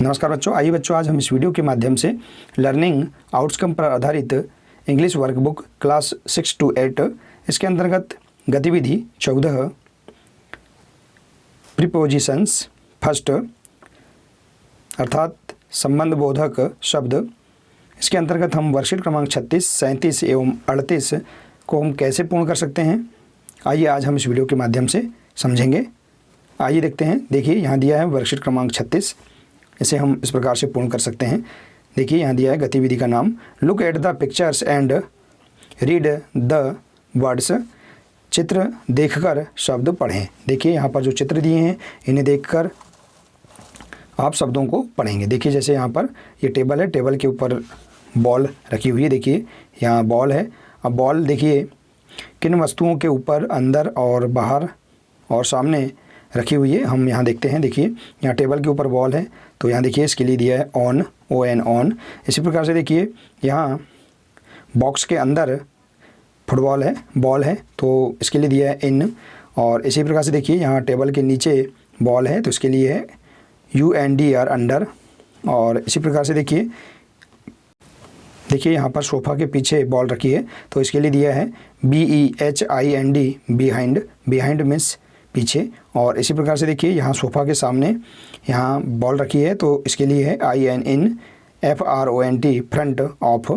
नमस्कार बच्चों, आइए बच्चों आज हम इस वीडियो के माध्यम से लर्निंग आउटकम पर आधारित इंग्लिश वर्कबुक क्लास 6 to 8 इसके अंतर्गत गतिविधि 14 प्रीपोजिशंस फर्स्ट अर्थात संबंध बोधक शब्द, इसके अंतर्गत हम वर्कशीट क्रमांक 36, 37 एवं 38 को हम कैसे पूर्ण कर सकते हैं, आइए आज हम इस वीडियो के माध्यम से समझेंगे। आइए देखते हैं। देखिए यहाँ दिया है वर्कशीट क्रमांक 36, इसे हम इस प्रकार से पूर्ण कर सकते हैं। देखिए यहाँ दिया है गतिविधि का नाम look at the pictures and read the words. चित्र देखकर शब्द पढ़ें। देखिए यहाँ पर जो चित्र दिए हैं इन्हें देखकर आप शब्दों को पढ़ेंगे। देखिए जैसे यहाँ पर ये टेबल है, टेबल के ऊपर बॉल रखी हुई है। देखिए यहाँ बॉल है। अब बॉल देखिए किन वस्तुओं के ऊपर, अंदर और बाहर और सामने रखी हुई है, हम यहाँ देखते हैं। देखिए यहाँ टेबल के ऊपर बॉल है तो यहाँ देखिए इसके लिए दिया है ऑन, ON ऑन। इसी प्रकार से देखिए यहाँ बॉक्स के अंदर फुटबॉल है, बॉल है तो इसके लिए दिया है इन। और इसी प्रकार से देखिए यहाँ टेबल के नीचे बॉल है तो इसके लिए है UNDR अंडर। और इसी प्रकार से देखिए यहाँ पर सोफ़ा के पीछे बॉल रखी है तो इसके लिए दिया है BEHIND बिहाइंड। बिहाइंड मीन्स पीछे। और इसी प्रकार से देखिए यहाँ सोफ़ा के सामने यहाँ बॉल रखी है तो इसके लिए है IN FRONT front of,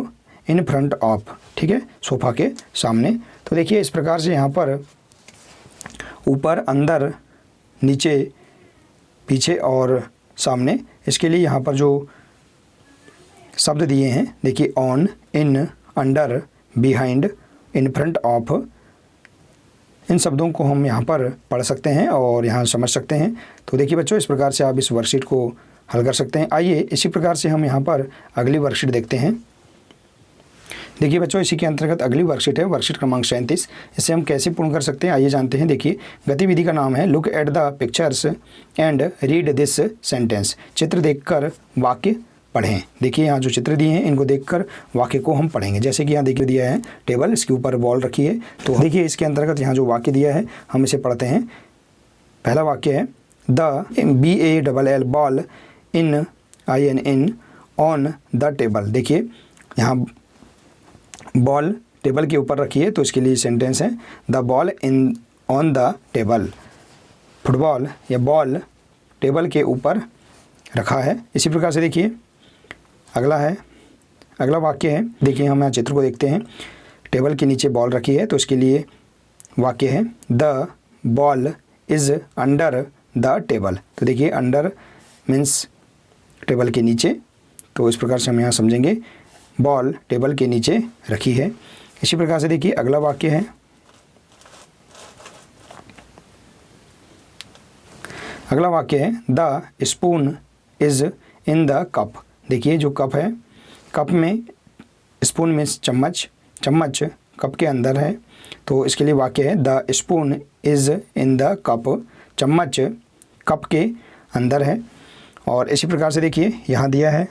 in front of. ठीक है, सोफ़ा के सामने। तो देखिए इस प्रकार से यहाँ पर ऊपर, अंदर, नीचे, पीछे और सामने, इसके लिए यहाँ पर जो शब्द दिए हैं देखिए on, in, under, behind, in front of, इन शब्दों को हम यहाँ पर पढ़ सकते हैं और यहाँ समझ सकते हैं। तो देखिए बच्चों इस प्रकार से आप इस वर्कशीट को हल कर सकते हैं। आइए इसी प्रकार से हम यहाँ पर अगली वर्कशीट देखते हैं। देखिए बच्चों इसी के अंतर्गत अगली वर्कशीट है वर्कशीट क्रमांक 37। इसे हम कैसे पूर्ण कर सकते हैं आइए जानते हैं। देखिए गतिविधि का नाम है look at the pictures and read this sentence. चित्र देखकर वाक्य पढ़ें। देखिए यहाँ जो चित्र दिए हैं इनको देखकर वाक्य को हम पढ़ेंगे। जैसे कि यहाँ देखिए दिया है टेबल, इसके ऊपर बॉल रखी है तो देखिए इसके अंतर्गत यहाँ जो वाक्य दिया है हम इसे पढ़ते हैं। पहला वाक्य है the BALL ball in IN on the table. देखिए यहाँ बॉल टेबल के ऊपर रखी है तो इसके लिए सेंटेंस है the ball in on the table. Football या बॉल टेबल के ऊपर रखा है। इसी प्रकार से देखिए अगला वाक्य है। देखिए हम यहाँ चित्र को देखते हैं। टेबल के नीचे बॉल रखी है तो इसके लिए वाक्य है the ball is under the table. तो देखिए अंडर मीन्स टेबल के नीचे, तो इस प्रकार से हम यहाँ समझेंगे बॉल टेबल के नीचे रखी है। इसी प्रकार से देखिए अगला वाक्य है the spoon is in the cup. देखिए जो कप है, कप में स्पून मीन्स चम्मच, चम्मच कप के अंदर है तो इसके लिए वाक्य है the spoon is in the cup. चम्मच कप के अंदर है। और इसी प्रकार से देखिए यहाँ दिया है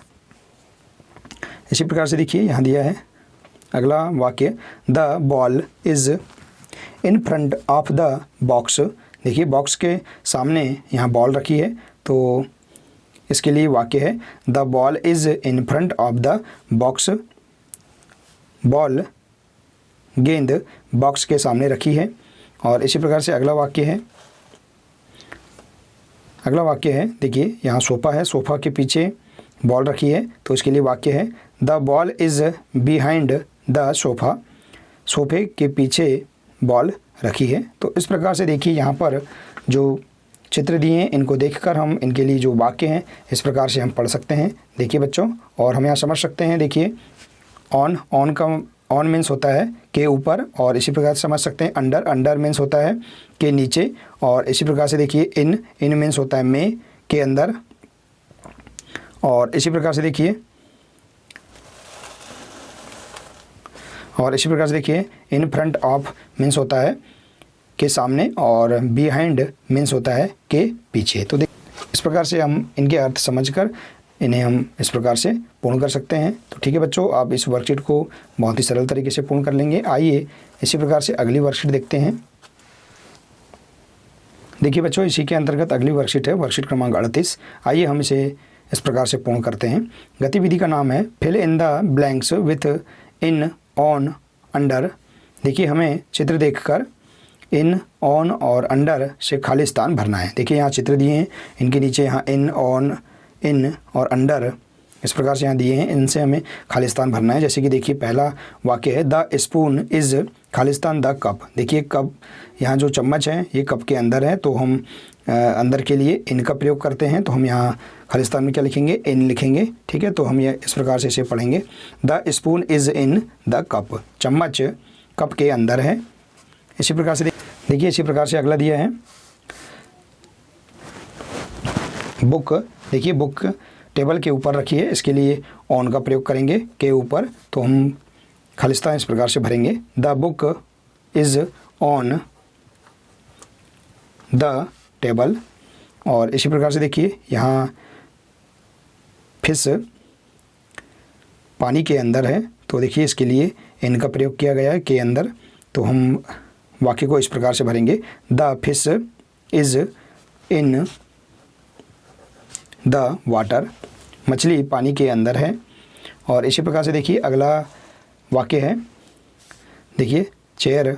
अगला वाक्य the ball is in front of the box. देखिए बॉक्स के सामने यहाँ बॉल रखी है तो इसके लिए वाक्य है the ball is in front of the box. Ball, गेंद बॉक्स के सामने रखी है। और इसी प्रकार से अगला वाक्य है देखिए यहाँ सोफ़ा है, सोफ़ा के पीछे बॉल रखी है तो इसके लिए वाक्य है the ball is behind the sofa. सोफ़े के पीछे बॉल रखी है। तो इस प्रकार से देखिए यहाँ पर जो चित्र दिए हैं इनको देखकर हम इनके लिए जो वाक्य हैं इस प्रकार से हम पढ़ सकते हैं। देखिए बच्चों और हम यहाँ समझ सकते हैं। देखिए ऑन मीन्स होता है के ऊपर, और इसी प्रकार से समझ सकते हैं अंडर, अंडर मीन्स होता है के नीचे। और इसी प्रकार से देखिए इन मीन्स होता है में, के अंदर। और इसी प्रकार से देखिए इन फ्रंट ऑफ मीन्स होता है के सामने, और बिहाइंड मीन्स होता है के पीछे। तो इस प्रकार से हम इनके अर्थ समझकर इन्हें हम इस प्रकार से पूर्ण कर सकते हैं। तो ठीक है बच्चों, आप इस वर्कशीट को बहुत ही सरल तरीके से पूर्ण कर लेंगे। आइए इसी प्रकार से अगली वर्कशीट देखते हैं। देखिए बच्चों, इसी के अंतर्गत अगली वर्कशीट है वर्कशीट क्रमांक 38। आइए हम इसे इस प्रकार से पूर्ण करते हैं। गतिविधि का नाम है fill in the blanks with in, on, under. देखिए हमें चित्र देखकर इन, ऑन और अंडर से खाली स्थान भरना है। देखिए यहाँ चित्र दिए हैं, इनके नीचे यहाँ इन, ऑन, इन और अंडर इस प्रकार से यहाँ दिए हैं, इनसे हमें खाली स्थान भरना है। जैसे कि देखिए पहला वाक्य है द स्पून इज़ खाली स्थान द कप। देखिए कप, यहाँ जो चम्मच है ये कप के अंदर है, तो हम अंदर के लिए इन का प्रयोग करते हैं, तो हम यहाँ खाली स्थान में क्या लिखेंगे, इन लिखेंगे। ठीक है, तो हम ये इस प्रकार से इसे पढ़ेंगे, the spoon is in the cup. चम्मच कप के अंदर है। इसी प्रकार से देखिए इसी प्रकार से अगला दिया है बुक। देखिए बुक टेबल के ऊपर रखी है, इसके लिए ऑन का प्रयोग करेंगे के ऊपर, तो हम खाली स्थान इस प्रकार से भरेंगे, the book is on the table. और इसी प्रकार से देखिए यहाँ फिश पानी के अंदर है, तो देखिए इसके लिए इन का प्रयोग किया गया है के अंदर, तो हम वाक्य को इस प्रकार से भरेंगे, the fish is in the water. मछली पानी के अंदर है। और इसी प्रकार से देखिए अगला वाक्य है, देखिए चेयर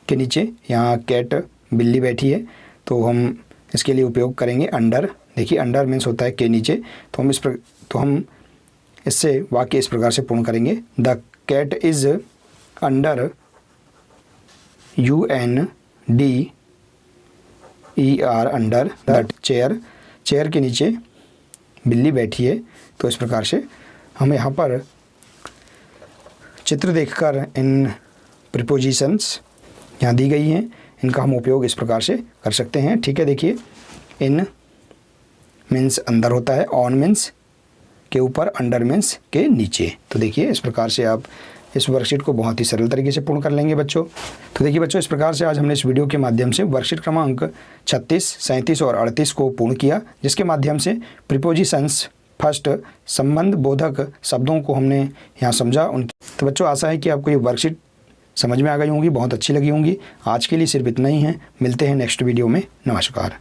के नीचे यहाँ कैट बिल्ली बैठी है, तो हम इसके लिए उपयोग करेंगे अंडर। देखिए अंडर मीन्स होता है के नीचे, तो हम इससे वाक्य इस प्रकार से पूर्ण करेंगे, the cat is under UNDER under the chair. Chair के नीचे बिल्ली बैठी है। तो इस प्रकार से हम यहाँ पर चित्र देखकर इन प्रीपोजिशंस यहाँ दी गई हैं, इनका हम उपयोग इस प्रकार से कर सकते हैं। ठीक है, देखिए इन मीन्स अंदर होता है, ऑन मीन्स के ऊपर, अंडर मीन्स के नीचे। तो देखिए इस प्रकार से आप इस वर्कशीट को बहुत ही सरल तरीके से पूर्ण कर लेंगे बच्चों। तो देखिए बच्चों, इस प्रकार से आज हमने इस वीडियो के माध्यम से वर्कशीट क्रमांक 36, 37 और 38 को पूर्ण किया, जिसके माध्यम से प्रीपोजिशंस फर्स्ट संबंध बोधक शब्दों को हमने यहाँ समझा। तो बच्चों आशा है कि आपको ये वर्कशीट समझ में आ गई होंगी, बहुत अच्छी लगी होंगी। आज के लिए सिर्फ इतना ही है, मिलते हैं नेक्स्ट वीडियो में। नमस्कार।